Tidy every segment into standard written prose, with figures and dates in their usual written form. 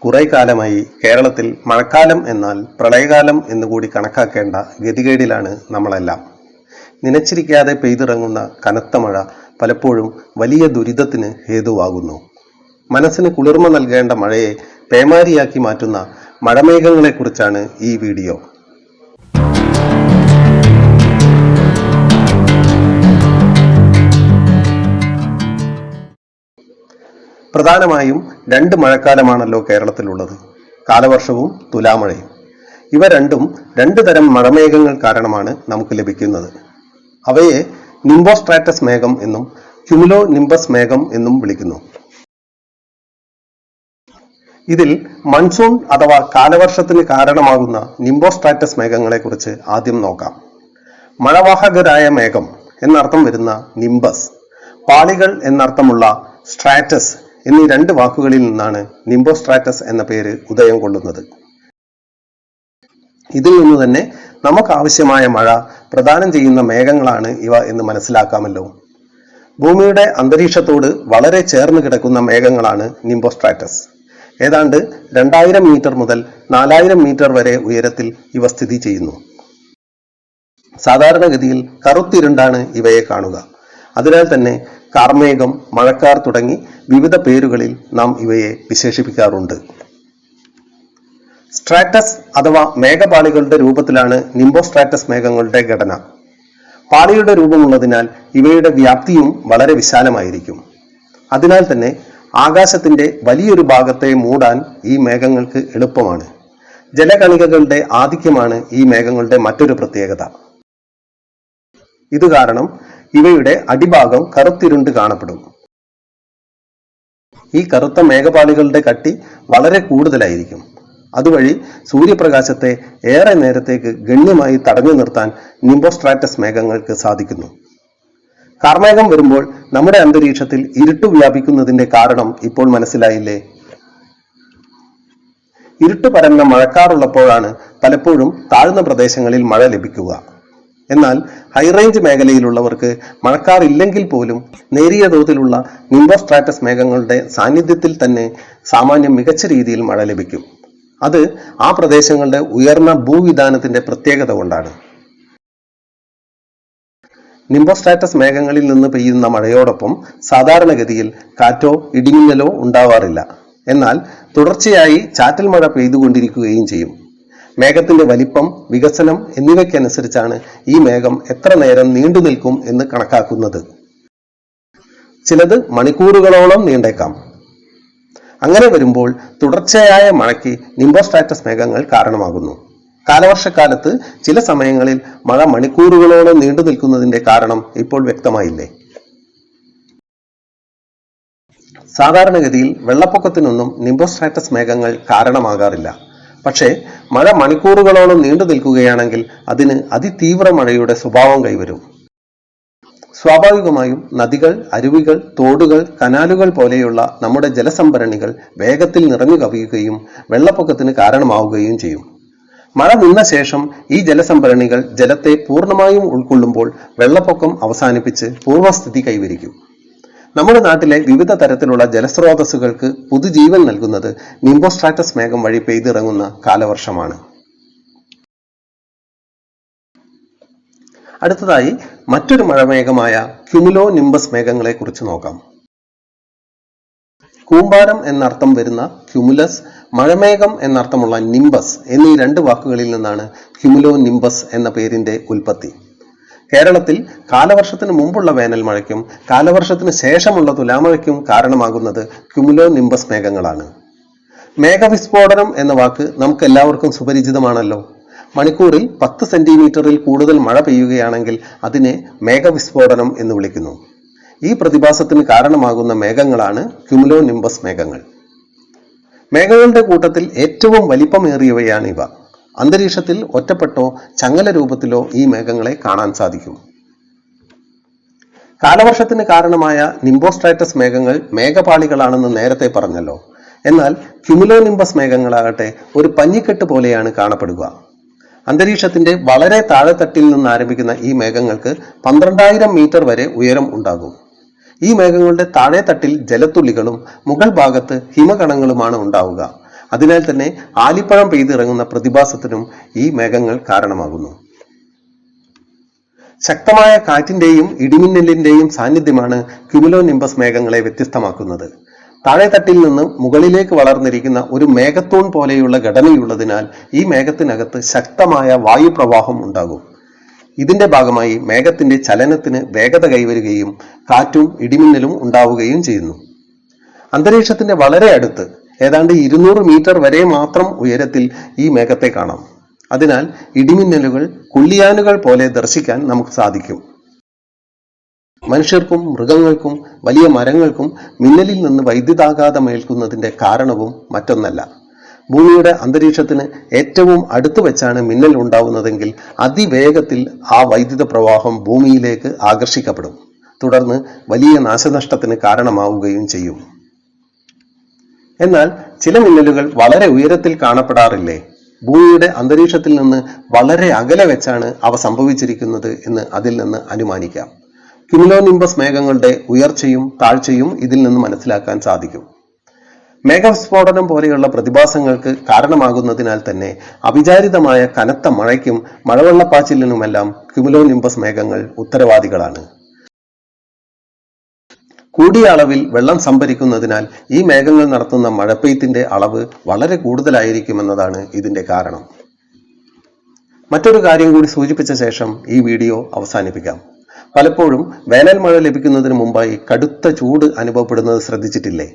കുറെ കാലമായി കേരളത്തിൽ മഴക്കാലം എന്നാൽ പ്രളയകാലം എന്നുകൂടി കണക്കാക്കേണ്ട ഗതികേടിലാണ് നമ്മളെല്ലാം. നനച്ചിരിക്കാതെ പെയ്തിറങ്ങുന്ന കനത്ത മഴ പലപ്പോഴും വലിയ ദുരിതത്തിന് ഹേതുവാകുന്നു. മനസ്സിന് കുളിർമ നൽകേണ്ട മഴയെ പേമാരിയാക്കി മാറ്റുന്ന മഴമേഘങ്ങളെക്കുറിച്ചാണ് ഈ വീഡിയോ. പ്രധാനമായും രണ്ട് മഴക്കാലമാണല്ലോ കേരളത്തിലുള്ളത്, കാലവർഷവും തുലാമഴയും. ഇവ രണ്ടും രണ്ടു തരം മഴമേഘങ്ങൾ കാരണമാണ് നമുക്ക് ലഭിക്കുന്നത്. അവയെ നിംബോസ്ട്രാറ്റസ് മേഘം എന്നും ക്യുമുലോ നിംബസ് മേഘം എന്നും വിളിക്കുന്നു. ഇതിൽ മൺസൂൺ അഥവാ കാലവർഷത്തിന് കാരണമാകുന്ന നിംബോസ്ട്രാറ്റസ് മേഘങ്ങളെ കുറിച്ച് ആദ്യം നോക്കാം. മഴവാഹകരായ മേഘം എന്നർത്ഥം വരുന്ന നിംബസ്, പാളികൾ എന്നർത്ഥമുള്ള സ്ട്രാറ്റസ് എന്നീ രണ്ട് വാക്കുകളിൽ നിന്നാണ് നിംബോസ്ട്രാറ്റസ് എന്ന പേര് ഉദയം കൊള്ളുന്നത്. ഇതിൽ നിന്ന് തന്നെ നമുക്ക് ആവശ്യമായ മഴ പ്രദാനം ചെയ്യുന്ന മേഘങ്ങളാണ് ഇവ എന്ന് മനസ്സിലാക്കാമല്ലോ. ഭൂമിയുടെ അന്തരീക്ഷത്തോട് വളരെ ചേർന്ന് കിടക്കുന്ന മേഘങ്ങളാണ് നിംബോസ്ട്രാറ്റസ്. ഏതാണ്ട് 2000 മീറ്റർ മുതൽ 4000 മീറ്റർ വരെ ഉയരത്തിൽ ഇവ സ്ഥിതി ചെയ്യുന്നു. സാധാരണഗതിയിൽ കറുത്തിരുണ്ടാണ് ഇവയെ കാണുക. അതിനാൽ തന്നെ കാർമേഘം, മഴക്കാർ തുടങ്ങി വിവിധ പേരുകളിൽ നാം ഇവയെ വിശേഷിപ്പിക്കാറുണ്ട്. സ്ട്രാറ്റസ് അഥവാ മേഘപാളികളുടെ രൂപത്തിലാണ് നിംബോസ്ട്രാറ്റസ് മേഘങ്ങളുടെ ഘടന. പാളിയുടെ രൂപമുള്ളതിനാൽ ഇവയുടെ വ്യാപ്തിയും വളരെ വിശാലമായിരിക്കും. അതിനാൽ തന്നെ ആകാശത്തിന്റെ വലിയൊരു ഭാഗത്തെ മൂടാൻ ഈ മേഘങ്ങൾക്ക് എളുപ്പമാണ്. ജലകണികകളുടെ ആധിക്യമാണ് ഈ മേഘങ്ങളുടെ മറ്റൊരു പ്രത്യേകത. ഇത് കാരണം ഇവയുടെ അടിഭാഗം കറുത്തിരുണ്ട് കാണപ്പെടും. ഈ കറുത്ത മേഘപാളികളുടെ കട്ടി വളരെ കൂടുതലായിരിക്കും. അതുവഴി സൂര്യപ്രകാശത്തെ ഏറെ നേരത്തേക്ക് ഗണ്യമായി തടഞ്ഞു നിർത്താൻ നിംബോസ്ട്രാറ്റസ് മേഘങ്ങൾക്ക് സാധിക്കുന്നു. കാർമേഘം വരുമ്പോൾ നമ്മുടെ അന്തരീക്ഷത്തിൽ ഇരുട്ട് വ്യാപിക്കുന്നതിന്റെ കാരണം ഇപ്പോൾ മനസ്സിലായില്ലേ? ഇരുട്ട് പരന്ന മഴക്കാറുള്ളപ്പോഴാണ് പലപ്പോഴും താഴ്ന്ന പ്രദേശങ്ങളിൽ മഴ ലഭിക്കുക. എന്നാൽ ഹൈറേഞ്ച് മേഖലയിലുള്ളവർക്ക് മഴക്കാർ ഇല്ലെങ്കിൽ പോലും നേരിയ തോതിലുള്ള നിംബോസ്ട്രാറ്റസ് മേഘങ്ങളുടെ സാന്നിധ്യത്തിൽ തന്നെ സാമാന്യം മികച്ച രീതിയിൽ മഴ ലഭിക്കും. അത് ആ പ്രദേശങ്ങളുടെ ഉയർന്ന ഭൂവിധാനത്തിന്റെ പ്രത്യേകത കൊണ്ടാണ്. നിംബോസ്ട്രാറ്റസ് മേഘങ്ങളിൽ നിന്ന് പെയ്യുന്ന മഴയോടൊപ്പം സാധാരണഗതിയിൽ കാറ്റോ ഇടിമിന്നലോ ഉണ്ടാവാറില്ല. എന്നാൽ തുടർച്ചയായി ചാറ്റൽ മഴ പെയ്തുകൊണ്ടിരിക്കുകയും ചെയ്യും. മേഘത്തിന്റെ വലിപ്പം, വികസനം എന്നിവയ്ക്കനുസരിച്ചാണ് ഈ മേഘം എത്ര നേരം നീണ്ടു നിൽക്കും എന്ന് കണക്കാക്കുന്നത്. ചിലത് മണിക്കൂറുകളോളം നീണ്ടേക്കാം. അങ്ങനെ വരുമ്പോൾ തുടർച്ചയായ മഴയ്ക്ക് നിംബോസ്ട്രാറ്റസ് മേഘങ്ങൾ കാരണമാകുന്നു. കാലവർഷക്കാലത്ത് ചില സമയങ്ങളിൽ മഴ മണിക്കൂറുകളോളം നീണ്ടു നിൽക്കുന്നതിന്റെ കാരണം ഇപ്പോൾ വ്യക്തമായില്ലേ? സാധാരണഗതിയിൽ വെള്ളപ്പൊക്കത്തിനൊന്നും നിംബോസ്ട്രാറ്റസ് മേഘങ്ങൾ കാരണമാകാറില്ല. പക്ഷേ മഴ മണിക്കൂറുകളോളം നീണ്ടു നിൽക്കുകയാണെങ്കിൽ അതിന് അതിതീവ്ര മഴയുടെ സ്വഭാവം കൈവരും. സ്വാഭാവികമായും നദികൾ, അരുവികൾ, തോടുകൾ, കനാലുകൾ പോലെയുള്ള നമ്മുടെ ജലസംഭരണികൾ വേഗത്തിൽ നിറഞ്ഞു കവിയുകയും വെള്ളപ്പൊക്കത്തിന് കാരണമാവുകയും ചെയ്യും. മഴ നിന്ന ശേഷം ഈ ജലസംഭരണികൾ ജലത്തെ പൂർണ്ണമായും ഉൾക്കൊള്ളുമ്പോൾ വെള്ളപ്പൊക്കം അവസാനിപ്പിച്ച് പൂർവ്വസ്ഥിതി കൈവരിക്കും. നമ്മുടെ നാട്ടിലെ വിവിധ തരത്തിലുള്ള ജലസ്രോതസ്സുകൾക്ക് പുതുജീവൻ നൽകുന്നത് നിംബോസ്ട്രാറ്റസ് മേഘം വഴി പെയ്തിറങ്ങുന്ന കാലവർഷമാണ്. അടുത്തതായി മറ്റൊരു മഴമേഘമായ ക്യുമുലോ നിംബസ് മേഘങ്ങളെ കുറിച്ച് നോക്കാം. കൂമ്പാരം എന്നർത്ഥം വരുന്ന ക്യുമുലസ്, മഴമേഘം എന്നർത്ഥമുള്ള നിംബസ് എന്നീ രണ്ട് വാക്കുകളിൽ നിന്നാണ് ക്യുമുലോ നിംബസ് എന്ന പേരിന്റെ ഉൽപ്പത്തി. കേരളത്തിൽ കാലവർഷത്തിന് മുമ്പുള്ള വേനൽ മഴയ്ക്കും കാലവർഷത്തിന് ശേഷമുള്ള തുലാമഴയ്ക്കും കാരണമാകുന്നത് ക്യുമുലോ നിംബസ് മേഘങ്ങളാണ്. മേഘവിസ്ഫോടനം എന്ന വാക്ക് നമുക്ക് എല്ലാവർക്കും സുപരിചിതമാണല്ലോ. മണിക്കൂറിൽ 10 സെന്റിമീറ്ററിൽ കൂടുതൽ മഴ പെയ്യുകയാണെങ്കിൽ അതിനെ മേഘവിസ്ഫോടനം എന്ന് വിളിക്കുന്നു. ഈ പ്രതിഭാസത്തിന് കാരണമാകുന്ന മേഘങ്ങളാണ് ക്യുമുലോ നിംബസ് മേഘങ്ങൾ. മേഘങ്ങളുടെ കൂട്ടത്തിൽ ഏറ്റവും വലിപ്പമേറിയവയാണ് ഇവ. അന്തരീക്ഷത്തിൽ ഒറ്റപ്പെട്ടോ ചങ്ങല രൂപത്തിലോ ഈ മേഘങ്ങളെ കാണാൻ സാധിക്കും. കാലവർഷത്തിന് കാരണമായ നിംബോസ്ട്രാറ്റസ് മേഘങ്ങൾ മേഘപാളികളാണെന്ന് നേരത്തെ പറഞ്ഞല്ലോ. എന്നാൽ ക്യുമുലോ നിംബസ് മേഘങ്ങളാകട്ടെ ഒരു പഞ്ഞിക്കെട്ട് പോലെയാണ് കാണപ്പെടുക. അന്തരീക്ഷത്തിന്റെ വളരെ താഴെത്തട്ടിൽ നിന്ന് ആരംഭിക്കുന്ന ഈ മേഘങ്ങൾക്ക് 12,000 മീറ്റർ വരെ ഉയരം ഉണ്ടാകും. ഈ മേഘങ്ങളുടെ താഴെത്തട്ടിൽ ജലത്തുള്ളികളും മുകൾ ഭാഗത്ത് ഹിമകണങ്ങളുമാണ് ഉണ്ടാവുക. അതിനാൽ തന്നെ ആലിപ്പഴം പെയ്തിറങ്ങുന്ന പ്രതിഭാസത്തിനും ഈ മേഘങ്ങൾ കാരണമാകുന്നു. ശക്തമായ കാറ്റിന്റെയും ഇടിമിന്നലിന്റെയും സാന്നിധ്യമാണ് ക്യുമുലോ നിംബസ് മേഘങ്ങളെ വ്യത്യസ്തമാക്കുന്നത്. താഴെത്തട്ടിൽ നിന്ന് മുകളിലേക്ക് വളർന്നിരിക്കുന്ന ഒരു മേഘത്തൂൺ പോലെയുള്ള ഘടനയുള്ളതിനാൽ ഈ മേഘത്തിനകത്ത് ശക്തമായ വായുപ്രവാഹം ഉണ്ടാകും. ഇതിന്റെ ഭാഗമായി മേഘത്തിന്റെ ചലനത്തിന് വേഗത കൈവരുകയും കാറ്റും ഇടിമിന്നലും ഉണ്ടാവുകയും ചെയ്യുന്നു. അന്തരീക്ഷത്തിന്റെ വളരെ അടുത്ത് ഏതാണ്ട് 200 മീറ്റർ വരെ മാത്രം ഉയരത്തിൽ ഈ മേഘത്തെ കാണാം. അതിനാൽ ഇടിമിന്നലുകൾ കുള്ളിയാനുകൾ പോലെ ദർശിക്കാൻ നമുക്ക് സാധിക്കും. മനുഷ്യർക്കും മൃഗങ്ങൾക്കും വലിയ മരങ്ങൾക്കും മിന്നലിൽ നിന്ന് വൈദ്യുതാഘാതമേൽക്കുന്നതിന്റെ കാരണവും മറ്റൊന്നല്ല. ഭൂമിയുടെ അന്തരീക്ഷത്തിന് ഏറ്റവും അടുത്ത് വെച്ചാണ് മിന്നൽ ഉണ്ടാവുന്നതെങ്കിൽ അതിവേഗത്തിൽ ആ വൈദ്യുത പ്രവാഹം ഭൂമിയിലേക്ക് ആകർഷിക്കപ്പെടും. തുടർന്ന് വലിയ നാശനഷ്ടത്തിന് കാരണമാവുകയും ചെയ്യും. എന്നാൽ ചില മിന്നലുകൾ വളരെ ഉയരത്തിൽ കാണപ്പെടാറില്ലേ? ഭൂമിയുടെ അന്തരീക്ഷത്തിൽ നിന്ന് വളരെ അകലെ വെച്ചാണ് അവ സംഭവിച്ചിരിക്കുന്നത് എന്ന് അതിൽ നിന്ന് അനുമാനിക്കാം. ക്യുമുലോ നിംബസ് മേഘങ്ങളുടെ ഉയർച്ചയും താഴ്ചയും ഇതിൽ നിന്ന് മനസ്സിലാക്കാൻ സാധിക്കും. മേഘസ്ഫോടനം പോലെയുള്ള പ്രതിഭാസങ്ങൾക്ക് കാരണമാകുന്നതിനാൽ തന്നെ അവിചാരിതമായ കനത്ത മഴയ്ക്കും മഴവെള്ളപ്പാച്ചിലിനുമെല്ലാം ക്യുമുലോ നിംബസ് മേഘങ്ങൾ ഉത്തരവാദികളാണ്. കൂടിയ അളവിൽ വെള്ളം സംഭരിക്കുന്നതിനാൽ ഈ മേഘങ്ങൾ നടത്തുന്ന മഴപ്പെയ്ത്തിന്റെ അളവ് വളരെ കൂടുതലായിരിക്കുമെന്നതാണ് ഇതിന്റെ കാരണം. മറ്റൊരു കാര്യം കൂടി സൂചിപ്പിച്ച ശേഷം ഈ വീഡിയോ അവസാനിപ്പിക്കാം. പലപ്പോഴും വേനൽ മഴ ലഭിക്കുന്നതിന് മുമ്പായി കടുത്ത ചൂട് അനുഭവപ്പെടുന്നത് ശ്രദ്ധിച്ചിട്ടില്ലേ?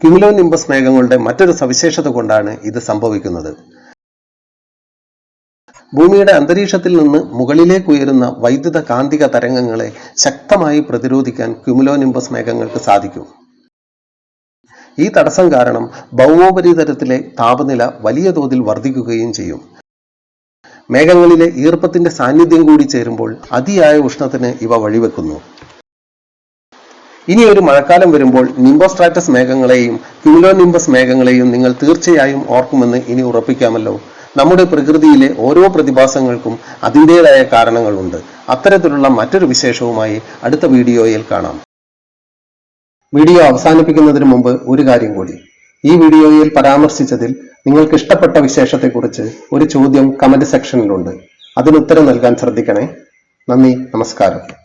ക്യുമുലോ നിംബസ് മേഘങ്ങളുടെ മറ്റൊരു സവിശേഷത കൊണ്ടാണ് ഇത് സംഭവിക്കുന്നത്. ഭൂമിയുടെ അന്തരീക്ഷത്തിൽ നിന്ന് മുകളിലേക്ക് ഉയരുന്ന വൈദ്യുത കാന്തിക തരംഗങ്ങളെ ശക്തമായി പ്രതിരോധിക്കാൻ ക്യുമുലോ നിംബസ് മേഘങ്ങൾക്ക് സാധിക്കും. ഈ തടസ്സം കാരണം ഭൗമോപരിതലത്തിലെ താപനില വലിയ തോതിൽ വർദ്ധിക്കുകയും ചെയ്യും. മേഘങ്ങളിലെ ഈർപ്പത്തിന്റെ സാന്നിധ്യം കൂടി ചേരുമ്പോൾ അതിയായ ഉഷ്ണത്തിന് ഇവ വഴിവെക്കുന്നു. ഇനി ഒരു മഴക്കാലം വരുമ്പോൾ നിംബോസ്ട്രാറ്റസ് മേഘങ്ങളെയും ക്യുമുലോ നിംബസ് മേഘങ്ങളെയും നിങ്ങൾ തീർച്ചയായും ഓർക്കുമെന്ന് ഇനി ഉറപ്പിക്കാമല്ലോ. നമ്മുടെ പ്രകൃതിയിലെ ഓരോ പ്രതിഭാസങ്ങൾക്കും അതിൻ്റെതായ കാരണങ്ങളുണ്ട്. അത്തരത്തിലുള്ള മറ്റൊരു വിശേഷവുമായി അടുത്ത വീഡിയോയിൽ കാണാം. വീഡിയോ അവസാനിപ്പിക്കുന്നതിന് മുമ്പ് ഒരു കാര്യം കൂടി. ഈ വീഡിയോയിൽ പരാമർശിച്ചതിൽ നിങ്ങൾക്ക് ഇഷ്ടപ്പെട്ട വിശേഷത്തെക്കുറിച്ച് ഒരു ചോദ്യം കമന്റ് സെക്ഷനിലുണ്ട്. അതിന് ഉത്തരം നൽകാൻ ശ്രദ്ധിക്കണേ. നന്ദി, നമസ്കാരം.